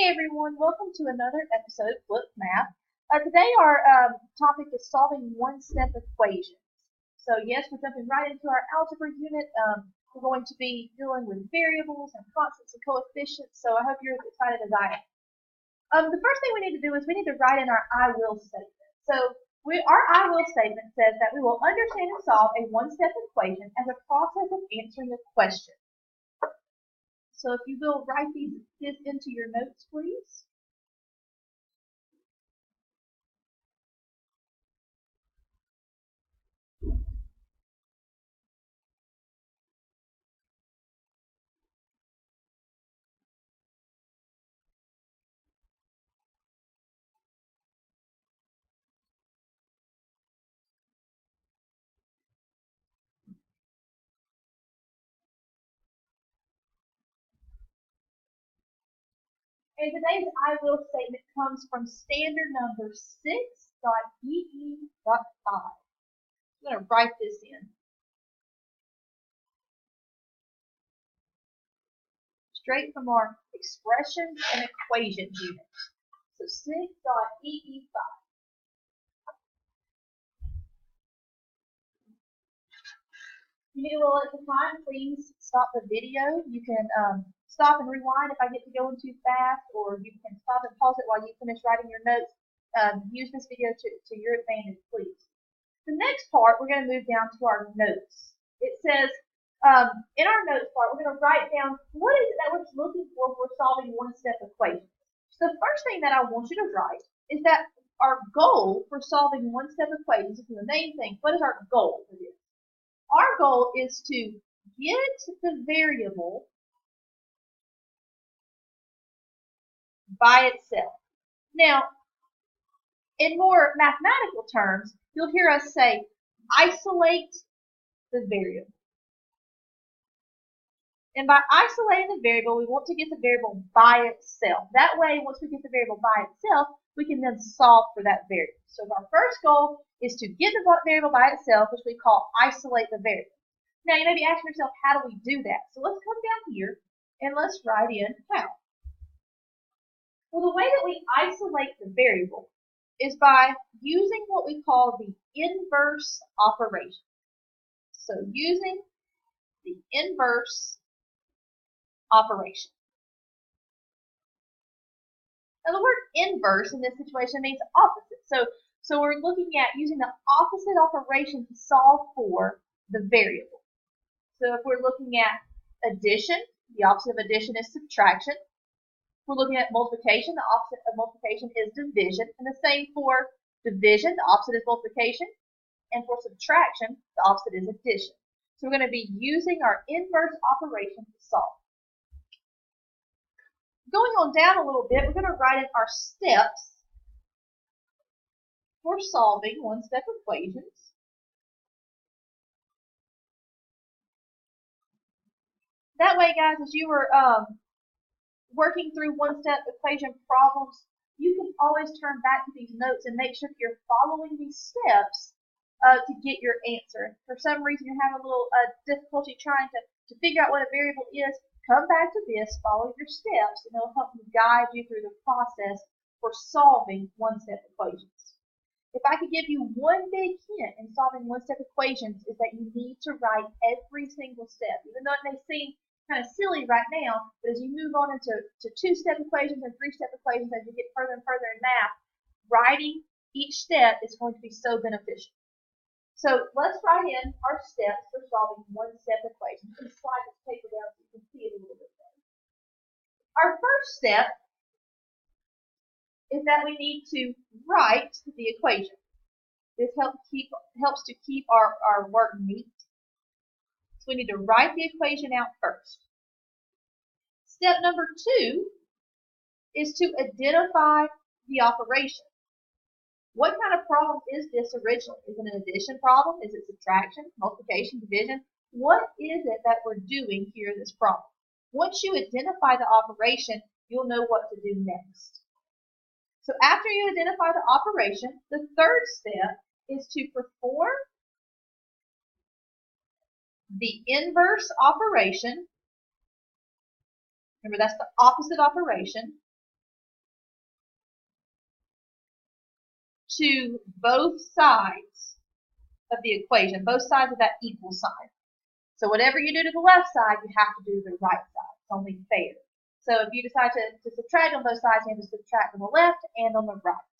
everyone, welcome to another episode of Flip Math. Today our topic is solving one-step equations. So yes, we're jumping right into our algebra unit. We're going to be dealing with variables and constants and coefficients, so I hope you're as excited as I am. The first thing we need to do is we need to write in our I will statement. So our I will statement says that we will understand and solve a one-step equation as a process of answering a question. So if you will write this into your notes, please. And today's I will statement comes from standard number 6.ee.5. I'm going to write this in. Straight from our expressions and equations unit. So 6.ee5. If you need a little extra time, please stop the video. You can stop and rewind if I get to going too fast, or you can stop and pause it while you finish writing your notes. Use this video to your advantage, please. The next part, we're going to move down to our notes. It says, in our notes part, we're going to write down what is it that we're looking for when we're solving one-step equations. So the first thing that I want you to write is that our goal for solving one-step equations is the main thing. What is our goal for this? Our goal is to get the variable by itself. Now, in more mathematical terms, you'll hear us say, isolate the variable. And by isolating the variable, we want to get the variable by itself. That way, once we get the variable by itself, we can then solve for that variable. So our first goal is to get the variable by itself, which we call isolate the variable. Now, you may be asking yourself, how do we do that? So let's come down here and let's write in how. Well, the way that we isolate the variable is by using what we call the inverse operation. So using the inverse operation. Now the word inverse in this situation means opposite. So we're looking at using the opposite operation to solve for the variable. So if we're looking at addition, the opposite of addition is subtraction. If we're looking at multiplication, the opposite of multiplication is division. And the same for division, the opposite is multiplication. And for subtraction, the opposite is addition. So we're going to be using our inverse operation to solve. Going on down a little bit, we're going to write in our steps for solving one-step equations. That way, guys, as you were working through one-step equation problems, you can always turn back to these notes and make sure you're following these steps to get your answer. If for some reason you're having a little difficulty trying to figure out what a variable is, come back to this, follow your steps, and it'll help you guide you through the process for solving one-step equations. If I could give you one big hint in solving one-step equations, is that you need to write every single step. Even though it may seem kind of silly right now, but as you move on into two-step equations and three-step equations, as you get further and further in math, writing each step is going to be so beneficial. So let's write in our steps for solving one-step equations. I'm going to slide this paper down so you can see it a little bit better. Our first step is that we need to write the equation. This helps to keep our work neat. So we need to write the equation out first. Step number 2 is to identify the operation. What kind of problem is this originally? Is it an addition problem? Is it subtraction, multiplication, division? What is it that we're doing here in this problem? Once you identify the operation, you'll know what to do next. So after you identify the operation, the third step is to perform the inverse operation. Remember, that's the opposite operation. to both sides of the equation, both sides of that equal sign. So whatever you do to the left side, you have to do to the right side. It's only fair. So if you decide to subtract on both sides, you have to subtract on the left and on the right.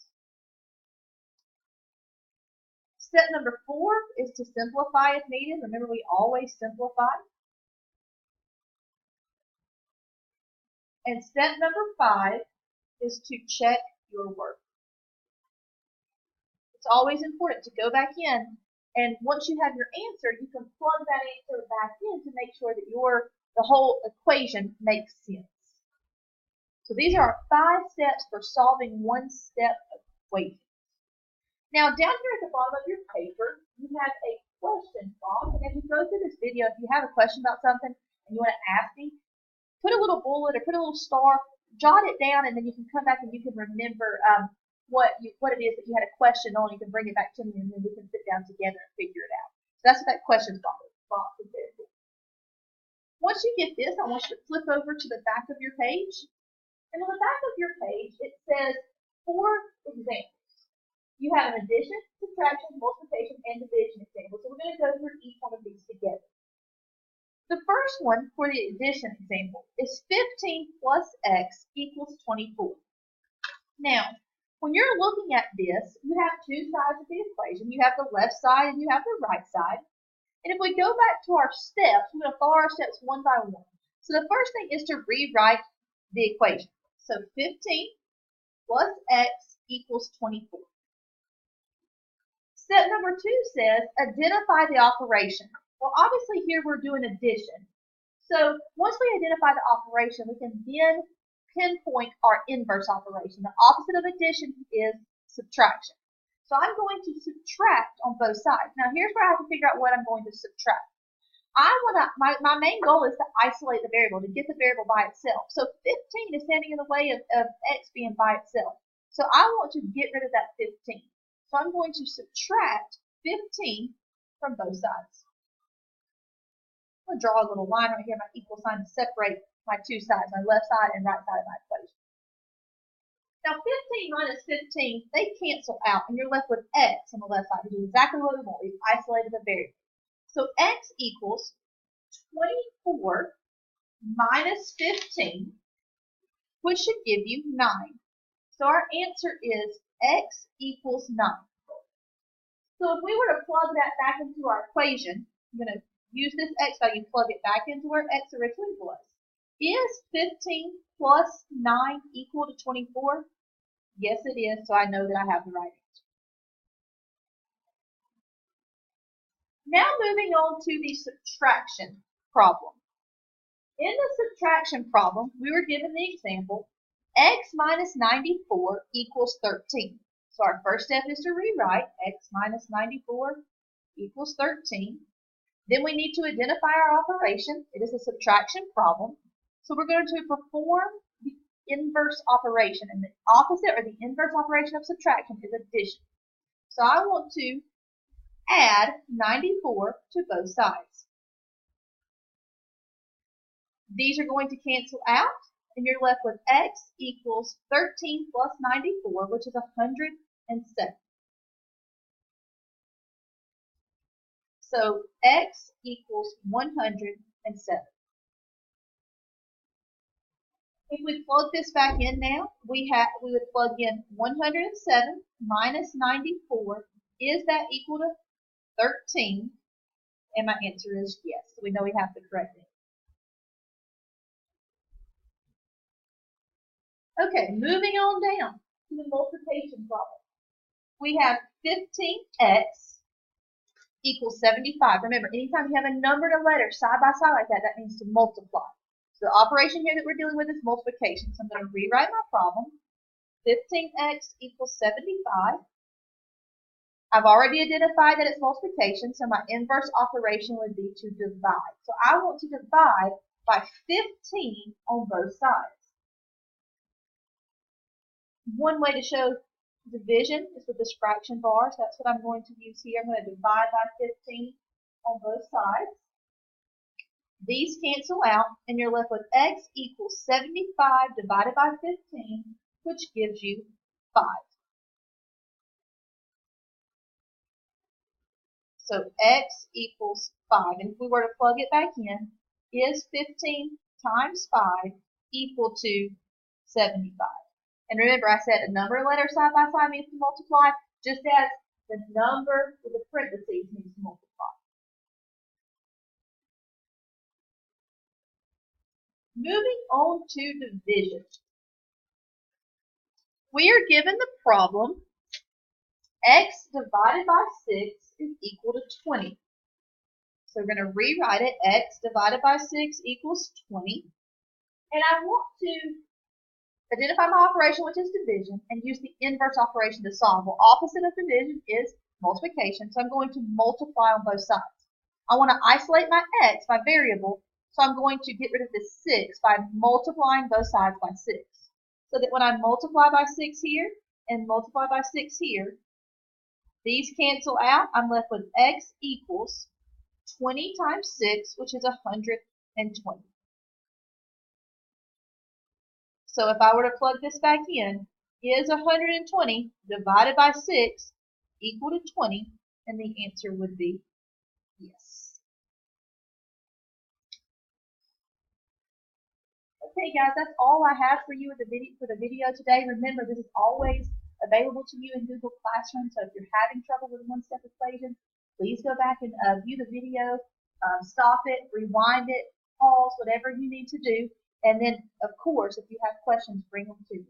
Step number 4 is to simplify if needed. Remember, we always simplify. And step number 5 is to check your work. It's always important to go back in, and once you have your answer, you can plug that answer back in to make sure that the whole equation makes sense. So these are our 5 steps for solving one-step equations. Now, down here at the bottom of your paper, you have a question box. And as you go through this video, if you have a question about something and you want to ask me, put a little bullet or put a little star, jot it down, and then you can come back and you can remember what it is that you had a question on. You can bring it back to me, and then we can sit down together and figure it out. So that's what that questions box is there for. Once you get this, I want you to flip over to the back of your page. And on the back of your page, it says 4 examples. You have an addition, subtraction, multiplication, and division example. So we're going to go through each one of these together. The first one for the addition example is 15 plus x equals 24. Now, when you're looking at this, you have 2 sides of the equation. You have the left side and you have the right side. And if we go back to our steps, we're going to follow our steps one by one. So the first thing is to rewrite the equation. So 15 plus x equals 24. Step number 2 says identify the operation. Well, obviously here we're doing addition. So once we identify the operation, we can then pinpoint our inverse operation. The opposite of addition is subtraction. So I'm going to subtract on both sides. Now here's where I have to figure out what I'm going to subtract. My main goal is to isolate the variable, to get the variable by itself. So 15 is standing in the way of x being by itself. So I want to get rid of that 15. So I'm going to subtract 15 from both sides. I'm going to draw a little line right here, my equal sign, to separate my 2 sides, my left side and right side of my equation. Now 15 minus 15, they cancel out, and you're left with x on the left side, which is exactly what we want. We've isolated the variable. So x equals 24 minus 15, which should give you 9. So our answer is x equals 9. So if we were to plug that back into our equation, I'm going to use this x value, plug it back into where x originally was. Is 15 plus 9 equal to 24? Yes, it is, so I know that I have the right answer. Now moving on to the subtraction problem. In the subtraction problem, we were given the example, x minus 94 equals 13. So our first step is to rewrite x minus 94 equals 13. Then we need to identify our operation. It is a subtraction problem. So we're going to perform the inverse operation. And the opposite or the inverse operation of subtraction is addition. So I want to add 94 to both sides. These are going to cancel out, and you're left with x equals 13 plus 94, which is 107. So x equals 107. If we plug this back in now, we would plug in 107 minus 94. Is that equal to 13? And my answer is yes. So we know we have the correct answer. Okay, moving on down to the multiplication problem. We have 15x equals 75. Remember, anytime you have a number and a letter side by side like that, that means to multiply. So the operation here that we're dealing with is multiplication. So I'm going to rewrite my problem. 15x equals 75. I've already identified that it's multiplication, so my inverse operation would be to divide. So I want to divide by 15 on both sides. One way to show division is with this fraction bar, so that's what I'm going to use here. I'm going to divide by 15 on both sides. These cancel out, and you're left with x equals 75 divided by 15, which gives you 5. So x equals 5. And if we were to plug it back in, is 15 times 5 equal to 75? And remember, I said a number and letter side by side means to multiply, just as the number with the parentheses means to multiply. Moving on to division. We are given the problem x divided by 6 is equal to 20. So we're going to rewrite it. X divided by 6 equals 20. And I want to identify my operation, which is division, and use the inverse operation to solve. Well, opposite of division is multiplication, so I'm going to multiply on both sides. I want to isolate my x, my variable, so I'm going to get rid of this 6 by multiplying both sides by 6. So that when I multiply by 6 here and multiply by 6 here, these cancel out. I'm left with x equals 20 times 6, which is 120. So if I were to plug this back in, is 120 divided by 6 equal to 20? And the answer would be yes. Okay guys, that's all I have for you for the video today. Remember, this is always available to you in Google Classroom, so if you're having trouble with one-step equation, please go back and view the video, stop it, rewind it, pause, whatever you need to do. And then, of course, if you have questions, bring them to me.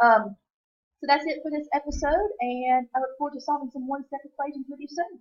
So that's it for this episode, and I look forward to solving some one-step equations with you soon.